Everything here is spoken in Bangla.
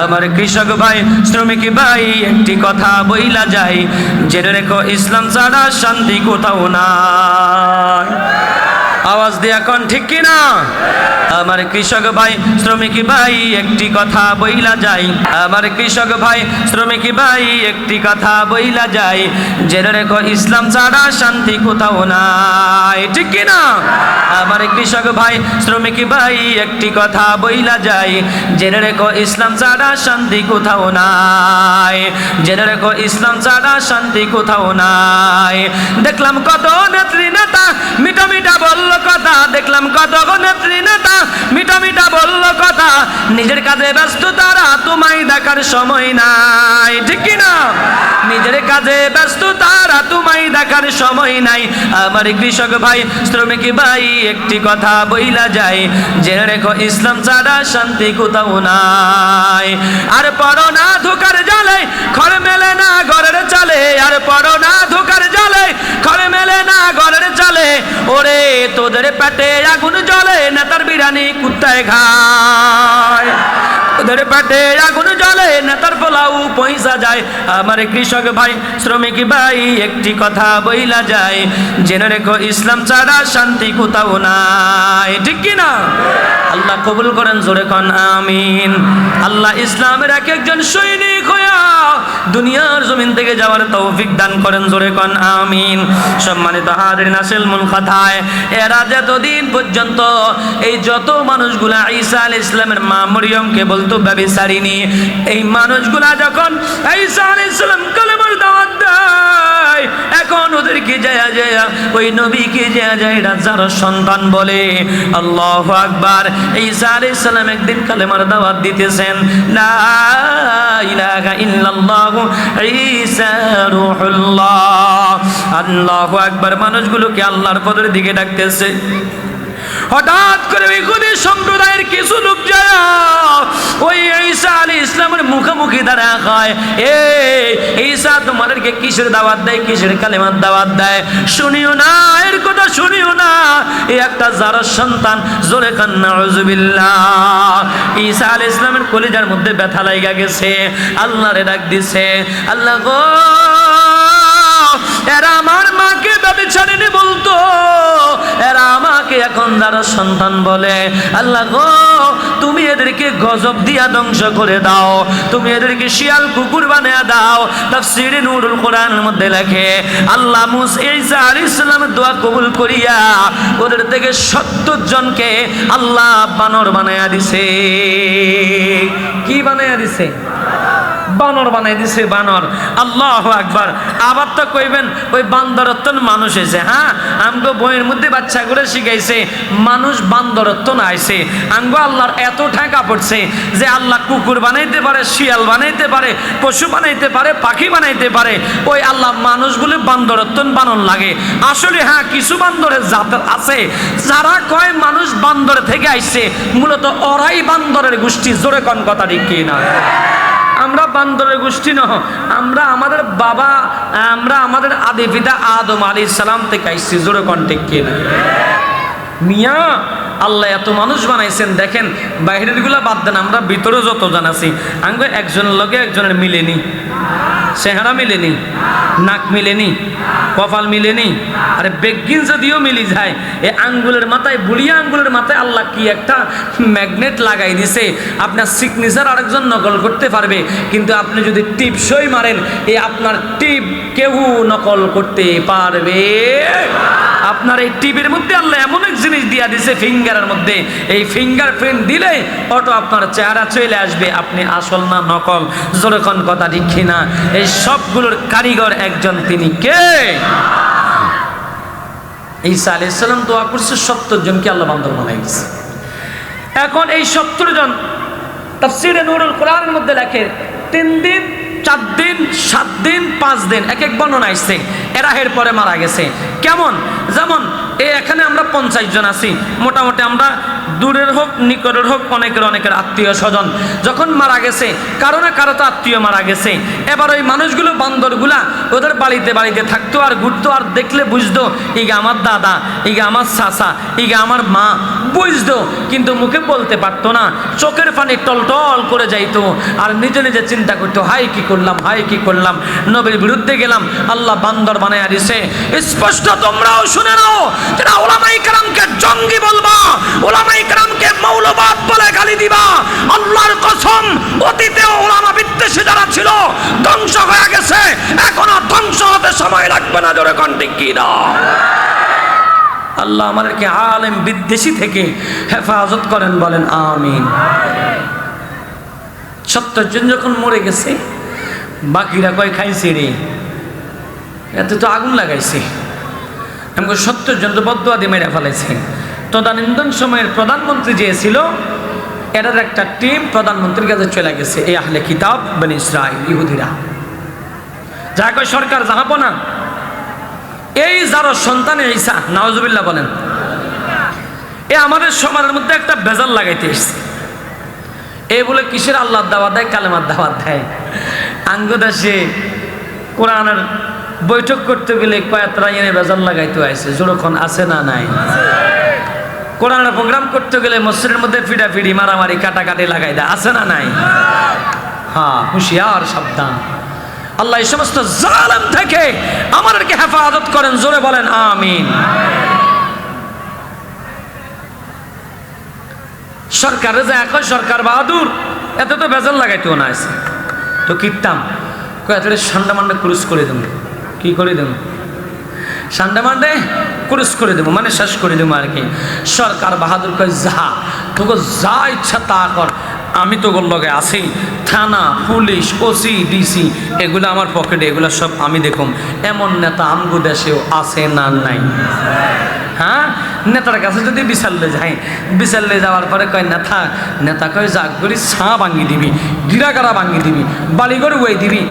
আমার কৃষক ভাই শ্রমিক ভাই একটি কথা বইলা যায়, জেনে রেখো ইসলাম ছাড়া শান্তি কোথাও নাই। আওয়াজ দিয়ে এখন ঠিক কিনা? আমার কৃষক ভাই শ্রমিক ভাই একটি কথা বইলা যায়, আমার কৃষক ভাই শ্রমিক ভাই একটি কথা বইলা যায়, জেনে রেখো ইসলাম ছাড়া শান্তি কোথাও নাই। ঠিক কিনা? আমার কৃষক ভাই শ্রমিক ভাই একটি কথা বইলা যায়, জেনে রেখো ইসলাম ছাড়া শান্তি কোথাও নাই, জেনে রেখো ইসলাম ছাড়া শান্তি কোথাও নাই। দেখলাম কত নেত্রী নেতা মিঠা মিঠা বলল কথা, দেখলাম কত নেত্রী নেতা মিঠা মিঠা বলল কথা, নিজের কাজে ব্যস্ত তারা, তোমায় দেখার সময় নাই। ঠিক কিনা? নিজের কাজে ব্যস্ত তারা, তোমায় দেখার সময় নাই। আমার কৃষক ভাই শ্রমিক ভাই একটি কথা বইলা যায়, জেনে রেখো ইসলাম ছাড়া শান্তি কোথাও নাই। আর পড়ো না ধোকার জালে খড় মেলে না ঘরের চালে, আর পড়ো না ধোকার জালে খড় মেলে না ঘরের চালে, ওরে তোদের পেটে আগুন জ্বলে নেতার বিরানি কুত্তায় খায়, ওদের পেটে আগুন জ্বলে নেতার পোলাও পয়সা যায়। আমার কৃষক ভাই শ্রমিক ভাই একটি কথা বইলা যায়, জেনে রেখো ইসলাম ছাড়া শান্তি কোথাও নাই। ঠিক কিনা? আল্লাহ কবুল করেন, জোরে কোন আমিন। আল্লাহ ইসলামের এক একজন সৈনিক হইয়া দুনিয়ার জমিন থেকে যাওয়ার তৌফিক দান করেন, জোরে কোন আমিন। সম্মানিত হাজিরিন, আসল মূল কথায় এরা যতদিন পর্যন্ত এই যত মানুষগুলা ঈসা আলাইহিস সালামের মা মরিয়মকে বলতো ব্যভিচারিণী, এই মানুষগুলা যখন ঈসা আলাইহিস সালাম কালেমার দাওয়াত দেয়, এখন ওদেরকে যায় ওই নবীকে যায় রাজার সন্তান বলে। আল্লাহু আকবার। ঈসা আলাইহিস সালাম একদিন কালেমার দাওয়াত দিতেছেন, লা ইলাহা ইল্লাল্লাহু ঈসা রূহুল্লাহ। আল্লাহু আকবার। মানুষগুলোকে আল্লাহর পদের দিকে ডাকতেছে। হঠাৎ করে ইহুদি সম্প্রদায়ের কিছু লোক যায় ওই ঈসা আলাইহিস সালামের মুখোমুখি দাঁড়া হয়, ঈসা তোমাদেরকে কিসের দাওয়াত দেয়, কিসের কালেমার দাওয়াত দেয়? শুনিও না, এর কথা শুনিও না, এই একটা জারর সন্তান, জোরে কান নাউযুবিল্লাহ। ঈসা আলাইহিস সালামের কলিজার মধ্যে ব্যথা লাগা গেছে, আল্লাহরে ডাক দিছে, আল্লাহ গো, এরা আমার মাকে ব্যভিচারিণী বলতো, এরা আমাকে এখন যারা সন্তান বলে, আল্লাহ গো তুমি এদেরকে গজব দিয়া ধ্বংস করে দাও, তুমি এদেরকে শিয়াল কুকুর বানিয়ে দাও। তাফসীরে নূরুল কোরআনের মধ্যে লেখে আল্লাহ ঈসা আলাইহিস সালামের দোয়া কবুল করিয়া ওদের থেকে 70 জনকে আল্লাহ বানর বানায়া দিছে। কি বানায়া দিছে? বানর বানাই দিছে, বানর। আল্লাহু আকবার। আবার তো কইবেন ওই বান্দরত্বন মানুষ এসে, হ্যাঁ আমগো বইয়ের মধ্যে বাচ্চা করে শিখাইছে মানুষ বান্দরত্বন আইছে। আমগো আল্লাহর এত ঠেকা পড়ছে যে আল্লাহ কুকুর বানাইতে পারে, শিয়াল বানাইতে পারে, পশু বানাইতে পারে, পাখি বানাইতে পারে, ওই আল্লাহ মানুষগুলো বান্দরত্বন বানর লাগে। আসলে হ্যাঁ কিছু বান্দরের জাত আছে যারা কয় মানুষ বান্দর থেকে আইছে, মূলত ওরাই বান্দরের গোষ্ঠী। জোরে কোন কথা ঠিক কি না? আমরা বান্দরের গোষ্ঠী নহ, আমরা আমাদের বাবা, আমরা আমাদের আদি পিতা আদম আলাইহিস সালাম থেকে আইছি। জোরে কোন ঠিক কি না? মিয়া আল্লাহ এত মানুষ বানাইছেন, দেখেন বাইরের গুলা বাদ দেন, আমরা ভিতরে যতজন আছি আঙ্গো একজনের লগে একজনের মিলেনি, চেহারা মিলেনি, নাক মিলেনি, কপাল মিলেনি, আরে বেগিন যদিও মিলি যায়, এই আঙ্গুলের মাথায়, বুড়িয়া আঙ্গুলের মাথায় আল্লাহ কি একটা ম্যাগনেট লাগাই দিছে, আপনার সিগনেচার আরেকজন নকল করতে পারবে, কিন্তু আপনি যদি টিপ সই মারেন, এই আপনার টিপ কেউ নকল করতে পারবে। আপনার এই টিপের মধ্যে আল্লাহ এমন এক জিনিস দিয়া দিছে ফিঙ্গারের মধ্যে, এই ফিঙ্গার প্রিন্ট দিলে অটো আপনার চেহারা চলে আসবে, আপনি আসল না নকল। যেরকম কথা ঠিক না? এই সবগুলোর কারিগর একজন, তিনি কে? ঈসা আলাইহিস সালাম দোয়া করছে 70 জনকে আল্লাহ বান্দর বানাই দিয়েছে। এখন এই 70 জন তাফসীরে নূরুল কোরআনের মধ্যে লেখে 3 দিন, 4 দিন, 7 দিন, 5 দিন, এক এক বর্ণনা আসছে, এরা এর পরে মারা গেছে। কেমন? যেমন এখানে আমরা 50 জন আছি, মোটামুটি আমরা দূরের হোক নিকটের হোক, অনেকের আত্মীয় স্বজন যখন মারা গেছে, কারো না কারো তো আত্মীয় মারা গেছে, এবার ওই মানুষগুলো বান্দরগুলা ওদের বাড়িতে বাড়িতে থাকতো আর ঘুরতো, আর দেখলে বুঝতো ইগা আমার দাদা, ইগা আমার চাচা, ইগা আমার মা, বুঝতো, কিন্তু মুখে বলতে পারতো না, চোখের পানি টলটল করে যাইতো, আর নিজে নিজে চিন্তা করতো, হাই কি করলাম, হাই কি করলাম, নবীর বিরুদ্ধে গেলাম, আল্লাহ বান্দর বানায় দিছে। স্পষ্ট তোমরাও শুনে নাও, যারা ওলামায়ে কেরামকে জঙ্গি বলবা, ওলামায়ে কেরামকে মৌলবাদ বলে গালি দিবা, আল্লাহর কসম অতীতে ওলামা বিদ্বেষী যারা ছিল ধ্বংস হয়ে গেছে, এখনো ধ্বংস হতে সময় লাগবে না। জোরে কোন ঠিক কি না? আল্লাহ আমাদেরকে আলেম বিদ্বেষী থেকে হেফাজত করেন, বলেন আমিন। সত্তরজন যখন মরে গেছে, বাকিরা কয় খাইছে রে, এতে তো আগুন লাগাইছে, আমাকে 70 জন তো বদদুয়া দিয়ে মেরে ফেলাইছে। তদানীন্তন সময়ের প্রধানমন্ত্রী যে ছিল, এটার একটা টিম প্রধানমন্ত্রীর কাছে চলে গেছে, এই আহলে কিতাব বনি ইসরাইল ইহুদিরা, যা কয় সরকার যাবো না, এই যারা সন্তান ঈসা, নাউজুবিল্লাহ বলেন, এ আমাদের সমাজের মধ্যে একটা বেজাল লাগাইতে এসছে। এই বলে কিসের আল্লাহর দাওয়াত দেয়, কালেমার দাওয়াত দেয়। আঙ্গুদাসে কোরআনের বৈঠক করতে গেলে কয়েকটা এনে বেজাল লাগাইতে আসছে, যখন আছে না নাই? কোরআনের প্রোগ্রাম করতে গেলে মসজিদের মধ্যে ফিডাফিডি, মারামারি, কাটাকাটি লাগাই দেয়, আছে না নাই? হ্যাঁ, হুঁশিয়ার, সাবধান। আল্লাহ এই সমস্ত জালেম থেকে আমাদেরকে হেফাজত করেন, জোরে বলেন আমিন। সরকারে যে এখন সরকার বাহাদুর, এত তো বেজাল লাগাইতেও না আছে, তো কিতাম কয়েকটা সান্ডা মান্ডা ক্রুজ করে দেবো। কি করে দেবো? সান্ডা মান্ডে ক্রুজ করে দেবো, মানে শেষ করে দেবো আর কি। সরকার বাহাদুর কয় যা, তোকে যা ইচ্ছা তা কর, আমি তো গোর লগে আছি, থানা, পুলিশ, ওসি, ডিসি, এগুলো আমার পকেটে, এগুলো সব আমি দেখুম। এমন নেতা আমগো দেশেও আছে না নাই? হ্যাঁ, নেতার কাছে যদি বিচারলে যায়, বিচারলে যাওয়ার পরে কয় নেতা, নেতা কয় যা করি ছা ভাঙি দিবি, গিরাগারা ভাঙি দিবি, বালিগড় উয়াই দিবি,